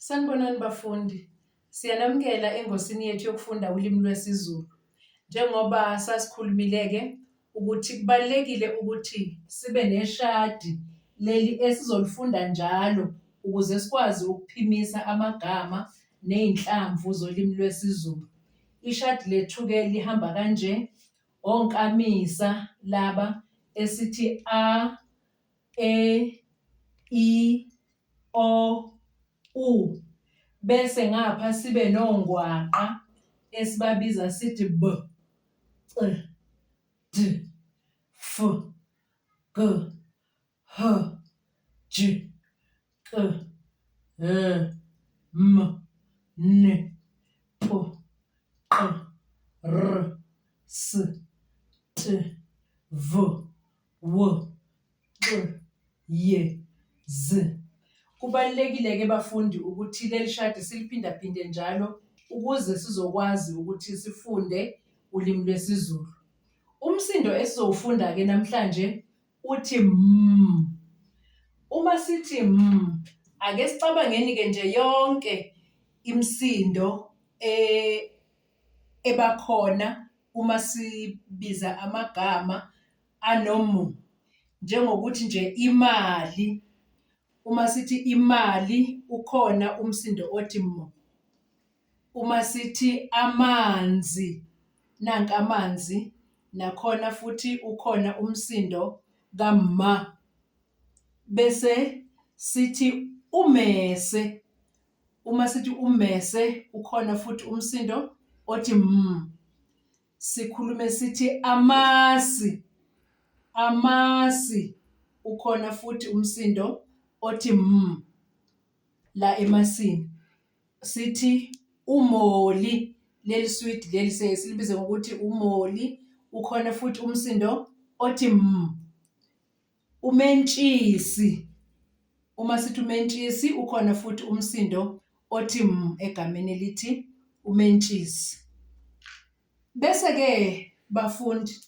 Sanibonani bafundi, siyanamukela engosini yethu yokufunda ulimi lwesiZulu. Njengoba sasikhulumile-ke ukuthi kubalulekile ukuthi sibe neshadi leli esizolifunda njalo ukuze sikwazi ukuphimisa amagama ney'nhlamvu zolimi lwesiZulu. Ishadi lethu-ke lihamba kanje, onkamisa laba esithi a, e, i, o, u, bese ngapha sibe nongwaqa esibabiza sithi b, c, d, f, g, h, j, k, l, m, n, p, q, r, s, t, v, w, q, y, z. Kubalulekile-ke bafundi ukuthi leli shadi siliphindaphinde njalo ukuze sizokwazi ukuthi sifunde ulimi lwesiZulu. Umsindo esizowufunda-ke namhlanje uthi m. Uma sithi m, ake sicabangeni-ke nje yonke imisindo ebakhona uma sibiza amagama anomu. Njengokuthi nje imali. Uma sithi imali ukhona umsindo othi m. Uma sithi amanzi, nanka amanzi, nakhona futhi ukhona umsindo kama. Bese sithi umese. Uma sithi umese ukhona futhi umsindo othi m. Sikhulume sithi amasi. Amasi ukhona futhi umsindo othi m la emasini. Sithi umoli, leli sweet leli silibize ngokuthi umoli, ukhona futhi umsindo othi m. Umentshisi, uma sithi umentshisi ukhona futhi umsindo othi m egameni elithi umentshisi. Bese-ke bafundi,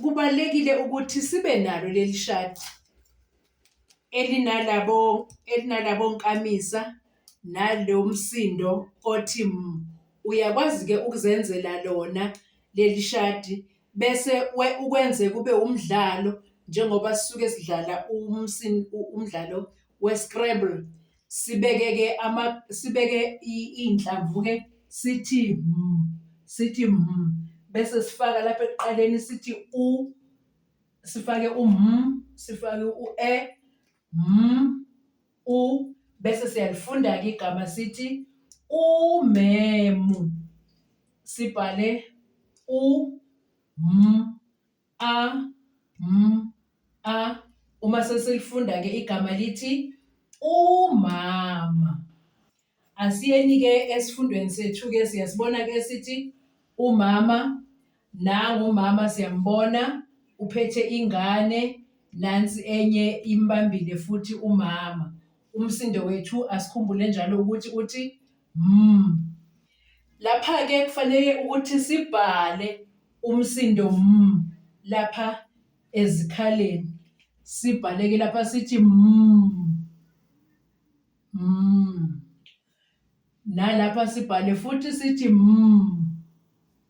kubalulekile ukuthi sibe nalo leli shadi elinalabo nkamisa nalo msindo othi m. Uyakwazi-ke ukuzenzela lona leli shadi bese ukwenze kube umdlalo njengoba sisuke sidlala umdlalo we-Scrabble. Sibeke iy'nhlamvu-ke sithi m, sithi m. Bese sifaka lapha ekuqaleni sithi u, sifake u-m, sifake u-e, m, u, bese siyalifunda-ke igama sithi umemu. Sibhale u, m, a, m, a. Uma sesilifunda-ke igama lithi umama. Asiyeni-ke esifundweni sethu-ke siyasibona-ke sithi umama, nangu umama siyambona uphethe ingane, nansi enye imbambile futhi umama. Umsindo wethu asikhumbule njalo ukuthi uthi m. Lapha-ke kufanele ukuthi sibhale umsindo m lapha ezikhaleni. Sibhale-ke lapha sithi m, m. Nalapha sibhale futhi sithi m.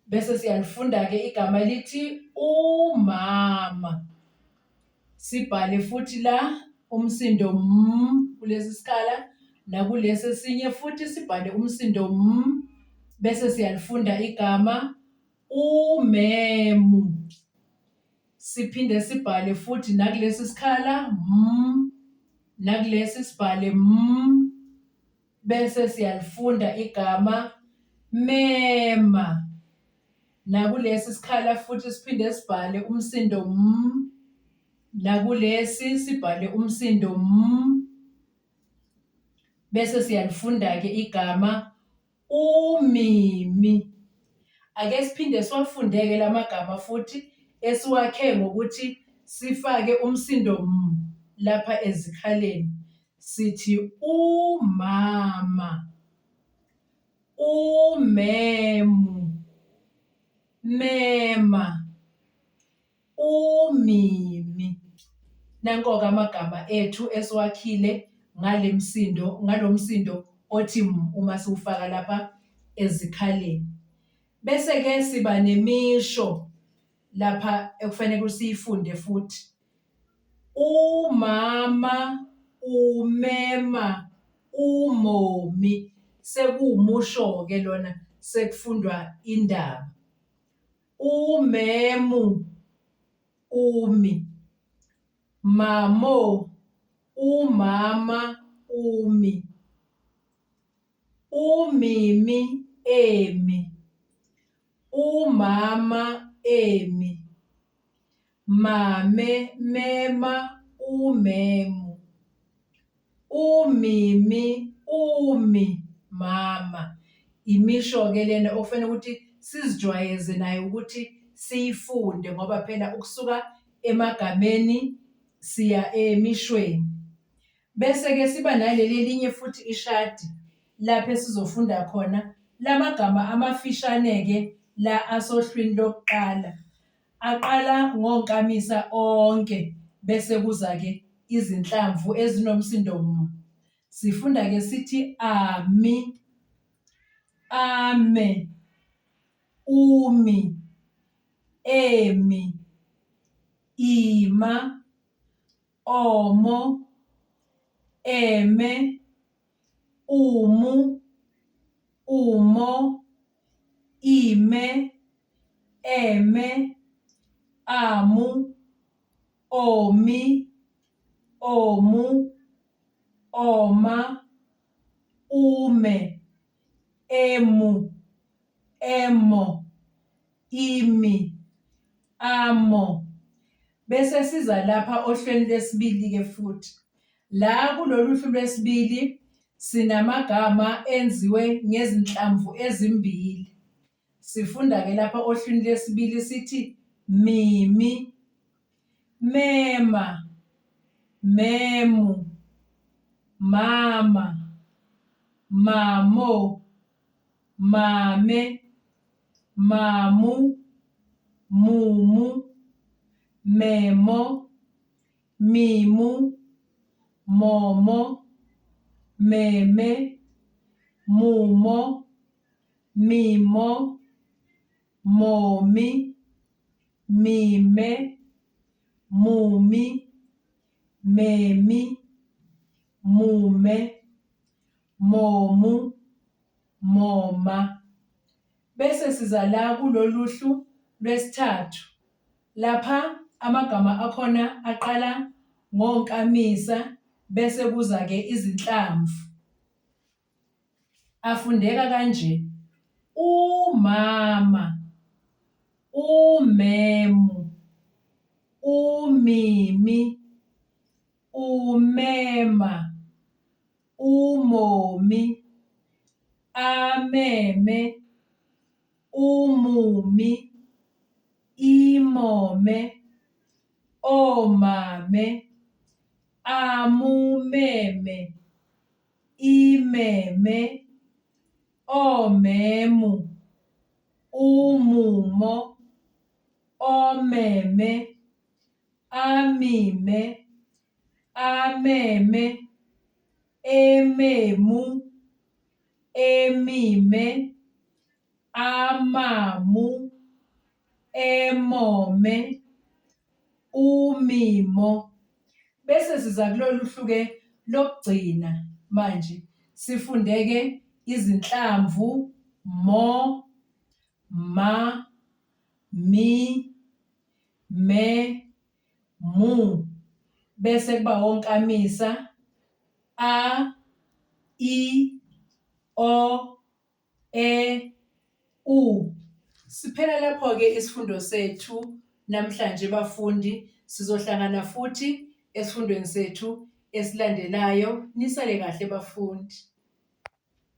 Bese siyalifunda-ke igama lithi umama. Sibhale futhi la umsindo m kulesi sikhala, nakulesi esinye futhi sibhale umsindo m. Bese siyalifunda igama umemu. Siphinde sibhale futhi nakulesi sikhala m, nakulesi sibhale m. Bese siyalifunda igama mema. Nakulesi sikhala futhi siphinde sibhale umsindo m, nakulesi sibhale umsindo m. Bese siyalifunda-ke igama umimi. Ake siphinde siwafunde-ke lamagama futhi esiwakhe ngokuthi sifake umsindo m lapha ezikhaleni. Sithi umama, umemu, mema, umimi. Nanko-ke amagama ethu esiwakhile ngalomsindo othi uma siwufaka lapha ezikhaleni. Bese-ke siba nemisho lapha ekufanele siyifunde futhi. Umama, umema, umomi. Sekuwumusho-ke lona, sekufundwa indaba. Umemu, umi. Mamo, umama, umi. Umimi, emi. Umama, emi. Mame, mema, umemu. Umimi, umi, mama. Imisho-ke lena okufanele ukuthi sizijwayeze nayo ukuthi siyifunde ngoba phela ukusuka emagameni siya emishweni. Bese-ke siba naleli linye futhi ishadi lapho esizofunda khona lamagama amafishane-ke la asohlwini lokuqala. Aqala ngonkamisa onke bese kuza-ke izinhlamvu ezinomsindo m. Sifunda-ke sithi ami, ame, umi, emi, ima, omo, eme, umu, umo, ime, eme, amu, omi, omu, oma, ume, emu, emo, imi, amo. Bese siza lapha ohlweni lesibili-ke futhi. La kulolu hlu lwesibili sinamagama enziwe ngezinhlamvu ezimbili. Sifunda-ke lapha ohlwini lesibili sithi mimi, mema, memu, mama, mamo, mame, mamu, mumu, memo, mimu, momo, meme, mumo, mimo, momi, mime, mumi, memi, mume, momu, moma. Bese siza la kulolu hlu lwesithathu. Lapha amagama akhona aqala ngonkamisa bese kuza-ke izinhlamvu. Afundeka kanje. Umama, umemu, umimi, umema, umomi, ameme, umumi, imome, omame, amumeme, imeme, omemu, umumo, omeme, amime, ameme, ememu, emime, amamu, emome, umimo. Bese siza kulolu hlu-ke lokugcina manje. Sifundeke izinhlamvu mo, ma, mi, me, mu. Bese kuba wonkamisa a, I, o, e, u. Siphela lapho-ke isifundo sethu namhlanje bafundi. Sizohlangana futhi esifundweni sethu esilandelayo. Nisale kahle bafundi.